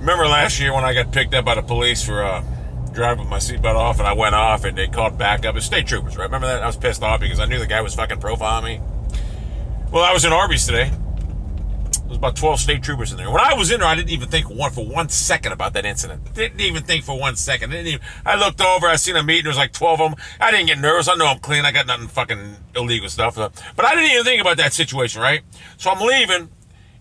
Remember last year when I got picked up by the police for driving with my seatbelt off, and I went off, and they called back up? It's state troopers, right? Remember that? I was pissed off because I knew the guy was fucking profiling me. Well, I was in Arby's today. There was about 12 state troopers in there. When I was in there, I didn't even think for 1 second about that incident. Didn't even think for 1 second. I looked over, I seen a meeting, there was like 12 of them. I didn't get nervous. I know I'm clean. I got nothing fucking illegal stuff. But I didn't even think about that situation, right? So I'm leaving,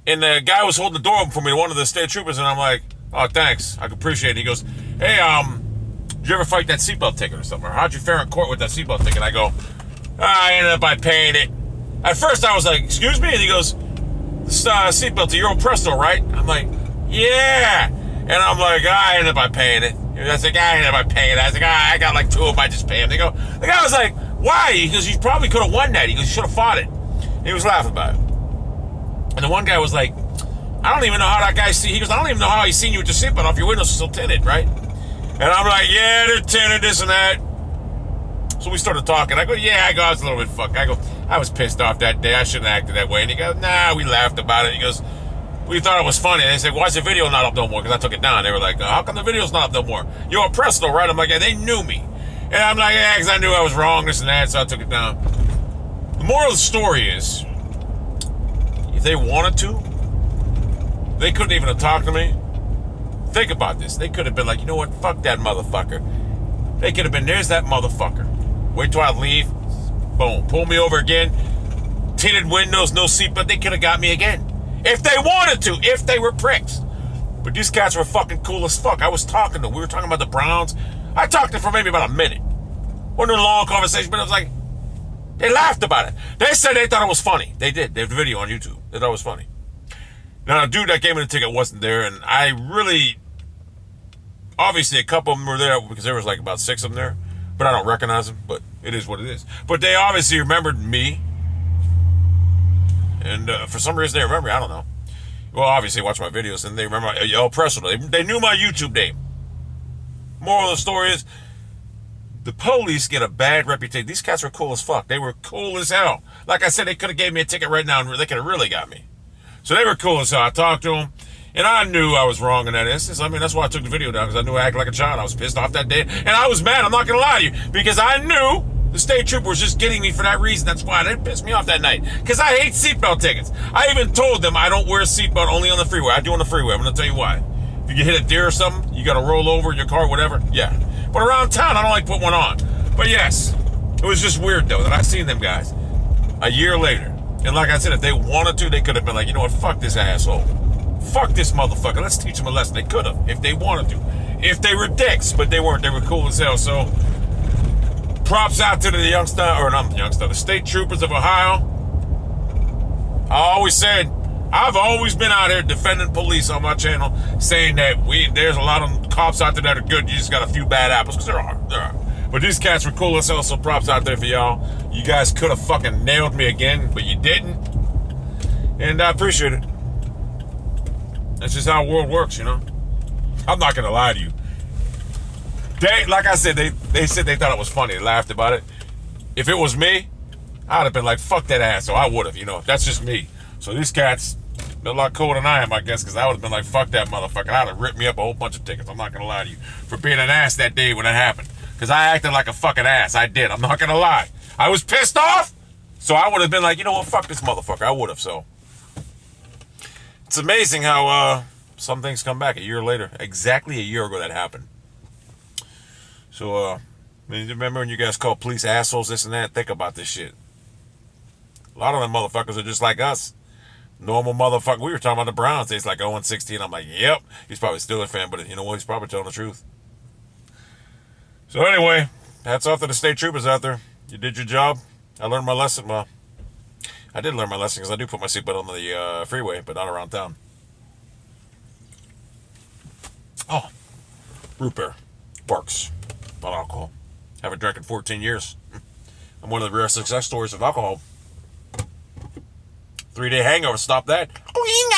and the guy was holding the door open for me, one of the state troopers, and I'm like, oh, thanks. I appreciate it. He goes, hey, did you ever fight that seatbelt ticket or something? Or how'd you fare in court with that seatbelt ticket? I go, I ended up by paying it. At first I was like, excuse me? And he goes, this seatbelt to Euro Presto, right? I'm like, yeah. And I'm like, I ended up by paying it. I was like, I ended up by paying it. I was like, I got like 2 of them, I just pay them. The guy was like, why? He goes, you probably could have won that. He goes, you should have fought it. He was laughing about it. And the one guy was like, I don't even know how that guy see. He goes, I don't even know how he's seen you with your seatbelt off. Your windows are still tinted, right? And I'm like, yeah, they're tinted, this and that. So we started talking. I go, I was a little bit fucked. I go, I was pissed off that day. I shouldn't have acted that way. And he goes, nah, we laughed about it. He goes, we thought it was funny. And they said, why is the video not up no more? Because I took it down. They were like, how come the video's not up no more? You're a Presto, right? I'm like, yeah, they knew me. And I'm like, yeah, because I knew I was wrong, this and that, so I took it down. The moral of the story is, if they wanted to, they couldn't even have talked to me. Think about this. They could have been like, you know what? Fuck that motherfucker. They could have been, there's that motherfucker. Wait till I leave. Boom. Pull me over again. Tinted windows, no seatbelt. They could have got me again. If they wanted to. If they were pricks. But these cats were fucking cool as fuck. I was talking to them. We were talking about the Browns. I talked to them for maybe about a minute. Wasn't a long conversation, but it was like, they laughed about it. They said they thought it was funny. They did. They have the video on YouTube. They thought it was funny. Now, the dude that gave me the ticket wasn't there, and I really, obviously a couple of them were there because there was like about 6 of them there, but I don't recognize them, but it is what it is. But they obviously remembered me, and for some reason they remember me, I don't know. Well, obviously they watch my videos, and they remember El Presto. They knew my YouTube name. Moral of the story is, the police get a bad reputation. These cats were cool as fuck. They were cool as hell. Like I said, they could have gave me a ticket right now, and they could have really got me. So they were cool as hell. I talked to them, and I knew I was wrong in that instance. I mean, that's why I took the video down, because I knew I acted like a child. I was pissed off that day, and I was mad. I'm not going to lie to you, because I knew the state trooper was just getting me for that reason. That's why they pissed me off that night, because I hate seatbelt tickets. I even told them I don't wear a seatbelt only on the freeway. I do on the freeway. I'm going to tell you why. If you hit a deer or something, you got to roll over in your car, whatever. Yeah. But around town, I don't like to put one on. But yes, it was just weird, though, that I seen them guys a year later. And like I said, if they wanted to, they could have been like, you know what, fuck this asshole. Fuck this motherfucker. Let's teach them a lesson. They could have, if they wanted to. If they were dicks, but they weren't. They were cool as hell. So, props out to the the state troopers of Ohio. I've always been out here defending police on my channel, saying that there's a lot of cops out there that are good. You just got a few bad apples, because there are. But these cats were cool as hell, so props out there for y'all. You guys could have fucking nailed me again, but you didn't. And I appreciate it. That's just how the world works, you know? I'm not going to lie to you. Like I said, they said they thought it was funny. They laughed about it. If it was me, I'd have been like, fuck that asshole. I would have, you know. That's just me. So these cats, they're a lot cooler than I am, I guess, because I would have been like, fuck that motherfucker. I'd have ripped me up a whole bunch of tickets. I'm not going to lie to you. For being an ass that day when it happened. Because I acted like a fucking ass. I did. I'm not going to lie. I was pissed off. So I would have been like, you know what? Fuck this motherfucker. I would have. So it's amazing how some things come back a year later. Exactly a year ago that happened. So, remember when you guys call police assholes, this and that? Think about this shit. A lot of them motherfuckers are just like us. Normal motherfucker. We were talking about the Browns. It's like 0-16. I'm like, yep. He's probably still a fan, but you know what? He's probably telling the truth. So anyway, hats off to the state troopers out there. You did your job. I learned my lesson. Well, I did learn my lesson because I do put my seatbelt on the freeway, but not around town. Oh, root beer. Barks. Not alcohol. Haven't drank in 14 years. I'm one of the rare success stories of alcohol. 3-day hangover. Stop that. Oh,